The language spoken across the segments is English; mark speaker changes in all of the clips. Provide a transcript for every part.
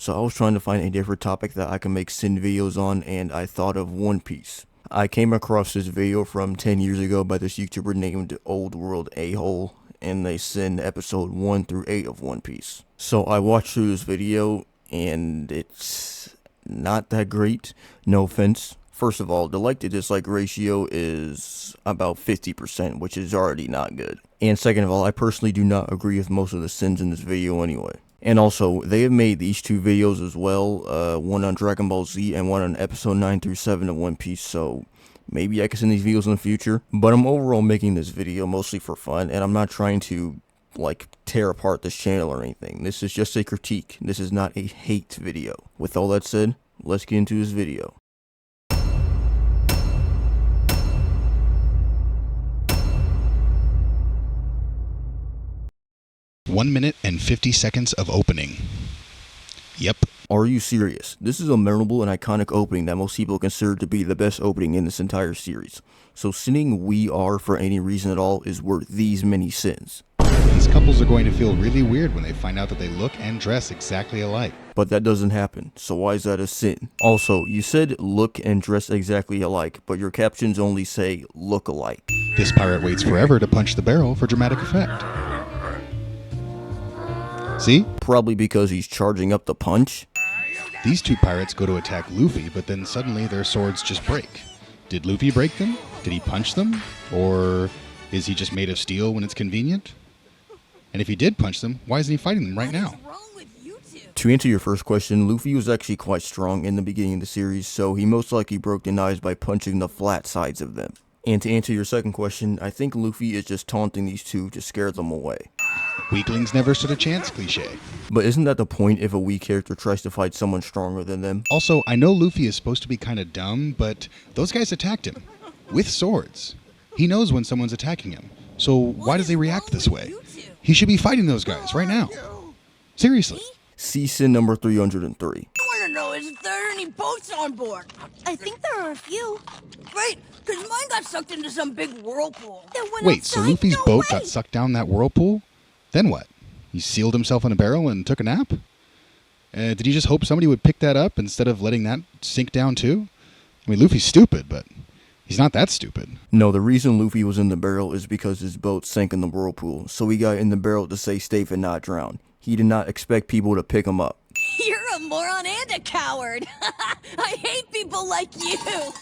Speaker 1: So I was trying to find a different topic that I can make sin videos on, and I thought of One Piece. I came across this video from 10 years ago by this YouTuber named Old World A-Hole, and they sin episode 1 through 8 of One Piece. So I watched through this video, and it's not that great, no offense. First of all, the like to dislike ratio is about 50%, which is already not good. And second of all, I personally do not agree with most of the sins in this video anyway. And also, they have made these two videos as well, one on Dragon Ball Z and one on episode 9 through 7 of One Piece, so maybe I can send these videos in the future. But I'm overall making this video mostly for fun, and I'm not trying to, like, tear apart this channel or anything. This is just a critique. This is not a hate video. With all that said, let's get into this video.
Speaker 2: One minute and 50 seconds of opening. Yep.
Speaker 1: Are you serious? This is a memorable and iconic opening that most people consider to be the best opening in this entire series. So sinning "We Are" for any reason at all is worth these many sins.
Speaker 2: These couples are going to feel really weird when they find out that they look and dress exactly alike.
Speaker 1: But that doesn't happen, so why is that a sin? Also, you said look and dress exactly alike, but your captions only say look alike.
Speaker 2: This pirate waits forever to punch the barrel for dramatic effect. See?
Speaker 1: Probably because he's charging up the punch.
Speaker 2: These two pirates go to attack Luffy, but then suddenly their swords just break. Did Luffy break them? Did he punch them? Or is he just made of steel when it's convenient? And if he did punch them, why isn't he fighting them right now?
Speaker 1: To answer your first question, Luffy was actually quite strong in the beginning of the series, so he most likely broke the knives by punching the flat sides of them. And to answer your second question, I think Luffy is just taunting these two to scare them away.
Speaker 2: Weaklings never stood a chance cliche.
Speaker 1: But isn't that the point if a weak character tries to fight someone stronger than them?
Speaker 2: Also, I know Luffy is supposed to be kind of dumb, but those guys attacked him. With swords. He knows when someone's attacking him. So why does he react this way? He should be fighting those guys right now. Seriously.
Speaker 1: See sin number 303.
Speaker 3: I want to know, is there any boats on board? I think there are a few. Right, because mine got sucked into some big whirlpool.
Speaker 2: Wait, so Luffy's boat got sucked down that whirlpool? Then what? He sealed himself in a barrel and took a nap? Did he just hope somebody would pick that up instead of letting that sink down too? I mean, Luffy's stupid, but he's not that stupid.
Speaker 1: No, the reason Luffy was in the barrel is because his boat sank in the whirlpool, so he got in the barrel to stay safe and not drown. He did not expect people to pick him up.
Speaker 3: You're a moron and a coward. I hate people like you.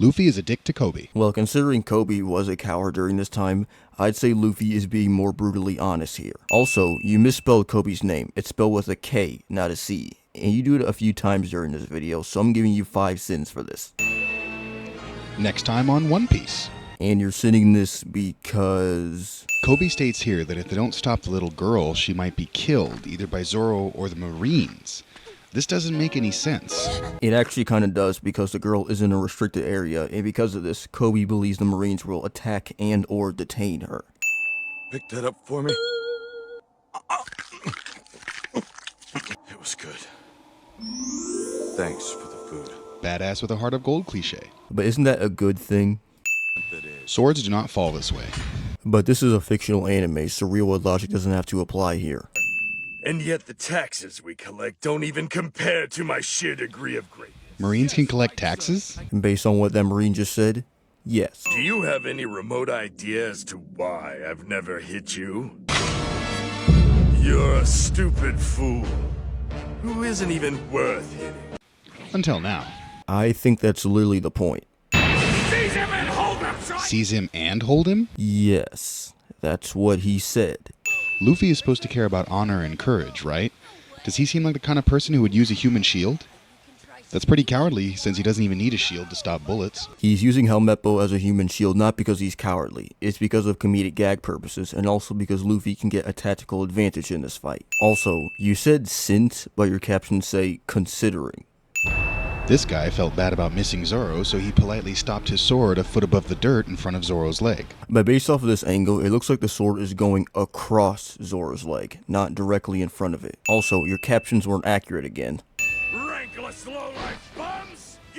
Speaker 2: Luffy is a dick to Kobe.
Speaker 1: Well, considering Kobe was a coward during this time, I'd say Luffy is being more brutally honest here. Also, you misspelled Kobe's name. It's spelled with a K, not a C. And you do it a few times during this video, so I'm giving you 5 sins for this.
Speaker 2: Next time on One Piece.
Speaker 1: And you're sinning this because...
Speaker 2: Kobe states here that if they don't stop the little girl, she might be killed, either by Zoro or the Marines. This doesn't make any sense.
Speaker 1: It actually kind of does, because the girl is in a restricted area, and because of this, Kobe believes the Marines will attack and or detain her.
Speaker 4: Pick that up for me. It was good. Thanks for the food.
Speaker 2: Badass with a heart of gold cliche.
Speaker 1: But isn't that a good thing?
Speaker 2: Swords do not fall this way.
Speaker 1: But this is a fictional anime, so real-world logic doesn't have to apply here.
Speaker 4: And yet the taxes we collect don't even compare to my sheer degree of greatness.
Speaker 2: Marines can collect taxes?
Speaker 1: Based on what that Marine just said, yes.
Speaker 4: Do you have any remote idea as to why I've never hit you? You're a stupid fool who isn't even worth hitting.
Speaker 2: Until now.
Speaker 1: I think that's literally the point.
Speaker 4: Seize him and hold him, son!
Speaker 2: Seize him and hold him?
Speaker 1: Yes, that's what he said.
Speaker 2: Luffy is supposed to care about honor and courage, right? Does he seem like the kind of person who would use a human shield? That's pretty cowardly, since he doesn't even need a shield to stop bullets.
Speaker 1: He's using Helmeppo as a human shield not because he's cowardly. It's because of comedic gag purposes, and also because Luffy can get a tactical advantage in this fight. Also, you said since, but your captions say considering.
Speaker 2: This guy felt bad about missing Zoro, so he politely stopped his sword a foot above the dirt in front of Zoro's leg.
Speaker 1: But based off of this angle, it looks like the sword is going across Zoro's leg, not directly in front of it. Also, your captions weren't accurate again.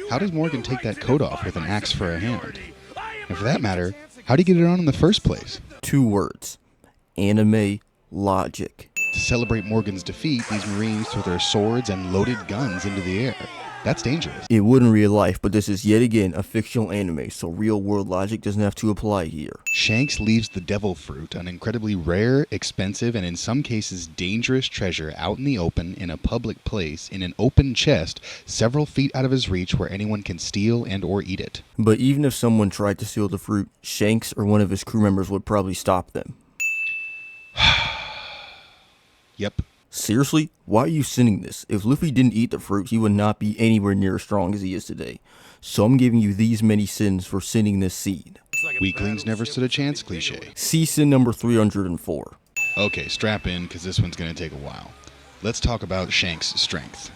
Speaker 2: How does Morgan take that coat off with an axe for a hand? And for that matter, how did he get it on in the first place?
Speaker 1: 2 words. Anime logic.
Speaker 2: To celebrate Morgan's defeat, these Marines threw their swords and loaded guns into the air. That's dangerous.
Speaker 1: It would in real life, but this is yet again a fictional anime, so real world logic doesn't have to apply here.
Speaker 2: Shanks leaves the devil fruit, an incredibly rare, expensive, and in some cases dangerous treasure out in the open in a public place in an open chest several feet out of his reach where anyone can steal and or eat it.
Speaker 1: But even if someone tried to steal the fruit, Shanks or one of his crew members would probably stop them.
Speaker 2: Yep.
Speaker 1: Seriously? Why are you sending this? If Luffy didn't eat the fruit, he would not be anywhere near as strong as he is today. So I'm giving you these many sins for sending this seed.
Speaker 2: Weaklings never stood a chance cliche.
Speaker 1: See sin number 304.
Speaker 2: Okay, strap in, because this one's going to take a while. Let's talk about Shanks' strength.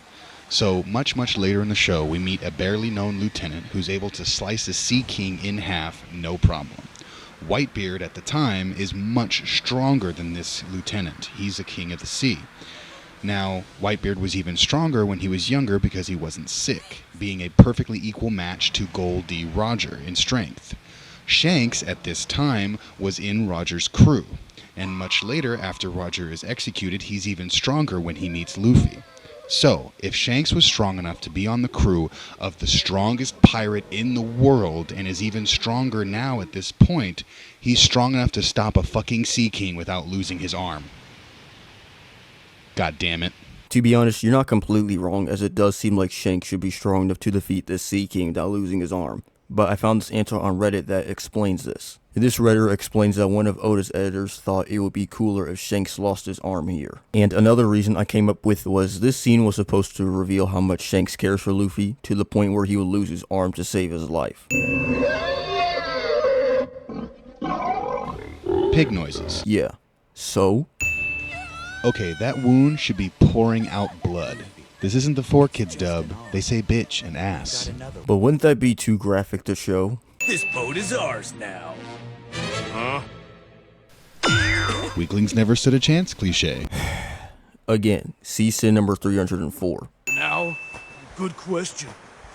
Speaker 2: So, much later in the show, we meet a barely known lieutenant who's able to slice a Sea King in half, no problem. Whitebeard, at the time, is much stronger than this lieutenant. He's a king of the sea. Now, Whitebeard was even stronger when he was younger because he wasn't sick, being a perfectly equal match to Gold D. Roger in strength. Shanks, at this time, was in Roger's crew, and much later, after Roger is executed, he's even stronger when he meets Luffy. So, if Shanks was strong enough to be on the crew of the strongest pirate in the world, and is even stronger now at this point, he's strong enough to stop a fucking Sea King without losing his arm. God damn it.
Speaker 1: To be honest, you're not completely wrong, as it does seem like Shanks should be strong enough to defeat this Sea King without losing his arm. But I found this answer on Reddit that explains this. This Redditor explains that one of Oda's editors thought it would be cooler if Shanks lost his arm here. And another reason I came up with was this scene was supposed to reveal how much Shanks cares for Luffy, to the point where he would lose his arm to save his life.
Speaker 2: Pig noises.
Speaker 1: Yeah. So?
Speaker 2: Okay, that wound should be pouring out blood. This isn't the 4Kids dub. They say bitch and ass.
Speaker 1: But wouldn't that be too graphic to show?
Speaker 4: This boat is ours now. Huh?
Speaker 2: Weaklings never stood a chance cliche.
Speaker 1: Again, see sin number 304.
Speaker 4: Now? Good question.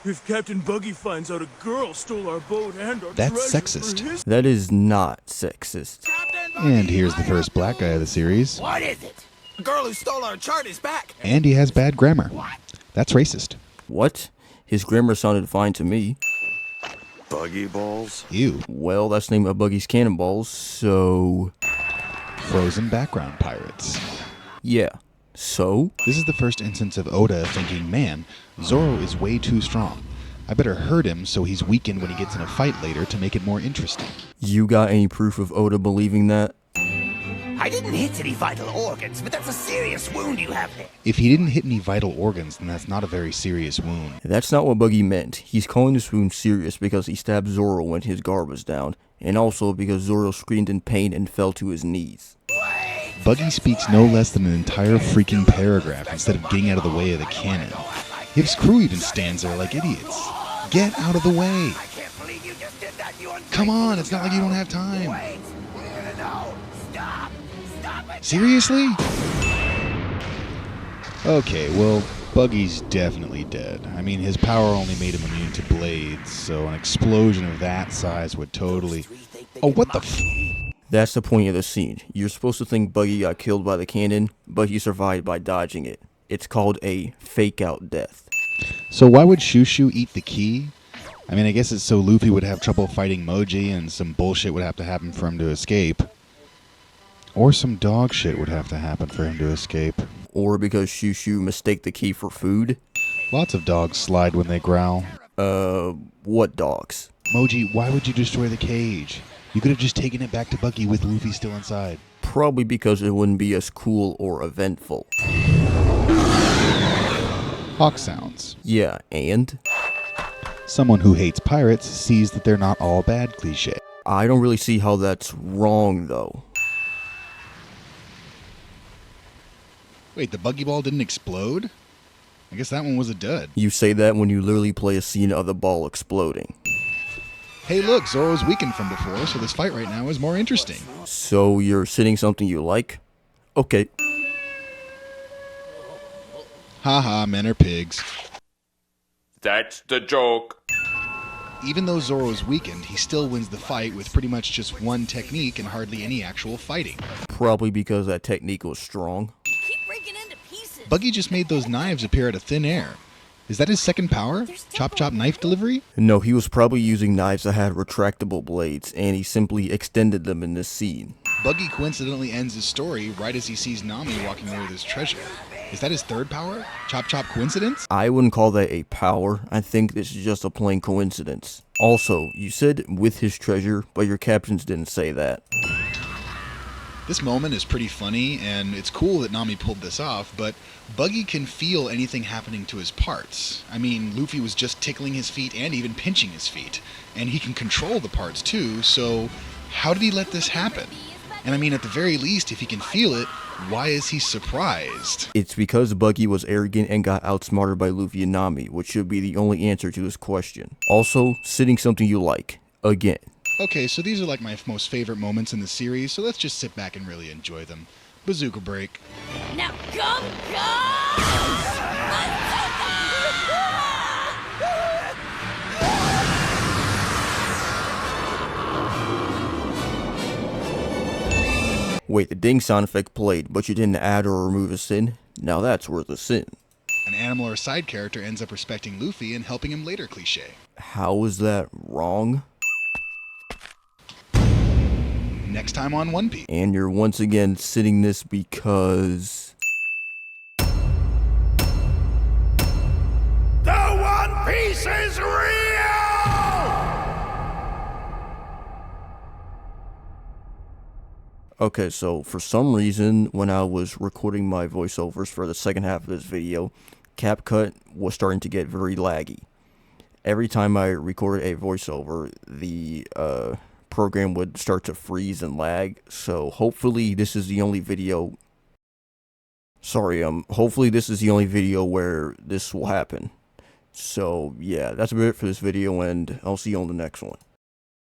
Speaker 4: If Captain Buggy finds out a girl stole our boat and our
Speaker 2: That's
Speaker 4: treasure
Speaker 2: sexist.
Speaker 4: for his...
Speaker 1: That is not sexist.
Speaker 2: And here's the first black guy of the series.
Speaker 5: What is it? The girl who stole our chart is back.
Speaker 2: And he has bad grammar. That's racist.
Speaker 1: What? His grammar sounded fine to me.
Speaker 4: Buggy balls?
Speaker 2: Ew.
Speaker 1: Well, that's the name of Buggy's Cannonballs, so...
Speaker 2: Frozen background pirates.
Speaker 1: Yeah. So?
Speaker 2: This is the first instance of Oda thinking, man, Zoro is way too strong. I better hurt him so he's weakened when he gets in a fight later to make it more interesting.
Speaker 1: You got any proof of Oda believing that?
Speaker 5: I didn't hit any vital organs, but that's a serious wound you have there.
Speaker 2: If he didn't hit any vital organs, then that's not a very serious wound.
Speaker 1: That's not what Buggy meant. He's calling this wound serious because he stabbed Zoro when his guard was down, and also because Zoro screamed in pain and fell to his knees.
Speaker 2: Buggy speaks no less than an entire freaking paragraph instead of getting out of the way of the cannon. His crew even stands there like idiots. Get out of the way!
Speaker 5: I can't believe you just did that, you
Speaker 2: Come on, it's not like you don't have time.
Speaker 5: Wait! No! Stop! Stop it!
Speaker 2: Seriously? Okay, well, Buggy's definitely dead. I mean, his power only made him immune to blades, so an explosion of that size would totally... Oh, what the f...
Speaker 1: That's the point of the scene. You're supposed to think Buggy got killed by the cannon, but he survived by dodging it. It's called a fake-out death.
Speaker 2: So why would Shushu eat the key? I mean, I guess it's so Luffy would have trouble fighting Moji and some bullshit would have to happen for him to escape. Or some dog shit would have to happen for him to escape.
Speaker 1: Or because Shushu mistake the key for food.
Speaker 2: Lots of dogs slide when they growl.
Speaker 1: What dogs?
Speaker 2: Moji, why would you destroy the cage? You could have just taken it back to Buggy with Luffy still inside.
Speaker 1: Probably because it wouldn't be as cool or eventful.
Speaker 2: Hawk sounds.
Speaker 1: Yeah, and?
Speaker 2: Someone who hates pirates sees that they're not all bad cliche.
Speaker 1: I don't really see how that's wrong, though.
Speaker 2: Wait, the buggy ball didn't explode? I guess that one was a dud.
Speaker 1: You say that when you literally play a scene of the ball exploding.
Speaker 2: Hey look, Zoro's weakened from before, so this fight right now is more interesting.
Speaker 1: So you're sitting something you like? Okay.
Speaker 2: Haha, men are pigs.
Speaker 6: That's the joke.
Speaker 2: Even though Zoro is weakened, he still wins the fight with pretty much just one technique and hardly any actual fighting.
Speaker 1: Probably because that technique was strong.
Speaker 2: Buggy just made those knives appear out of thin air. Is that his second power? Chop chop knife delivery?
Speaker 1: No, he was probably using knives that had retractable blades, and he simply extended them in this scene.
Speaker 2: Buggy coincidentally ends his story right as he sees Nami walking away with his treasure. Is that his third power? Chop chop coincidence?
Speaker 1: I wouldn't call that a power. I think this is just a plain coincidence. Also, you said with his treasure, but your captions didn't say that.
Speaker 2: This moment is pretty funny, and it's cool that Nami pulled this off, but Buggy can feel anything happening to his parts. I mean, Luffy was just tickling his feet and even pinching his feet. And he can control the parts too, so how did he let this happen? And I mean, at the very least, if he can feel it, why is he surprised?
Speaker 1: It's because Buggy was arrogant and got outsmarted by Luffy and Nami, which should be the only answer to this question. Also, sitting something you like. Again.
Speaker 2: Okay, so these are like my most favorite moments in the series, so let's just sit back and really enjoy them. Bazooka break.
Speaker 3: Now come,
Speaker 1: Wait, the ding sound effect played, but you didn't add or remove a sin? Now that's worth a sin.
Speaker 2: An animal or side character ends up respecting Luffy and helping him later cliche.
Speaker 1: How is that wrong?
Speaker 2: Next time on One Piece.
Speaker 1: And you're once again sitting this because...
Speaker 4: The One Piece is real!
Speaker 1: Okay, so for some reason, when I was recording my voiceovers for the second half of this video, CapCut was starting to get very laggy. Every time I recorded a voiceover, the program would start to freeze and lag, so hopefully this is the only video... hopefully this is the only video where this will happen. So, yeah, that's about it for this video, and I'll see you on the next one.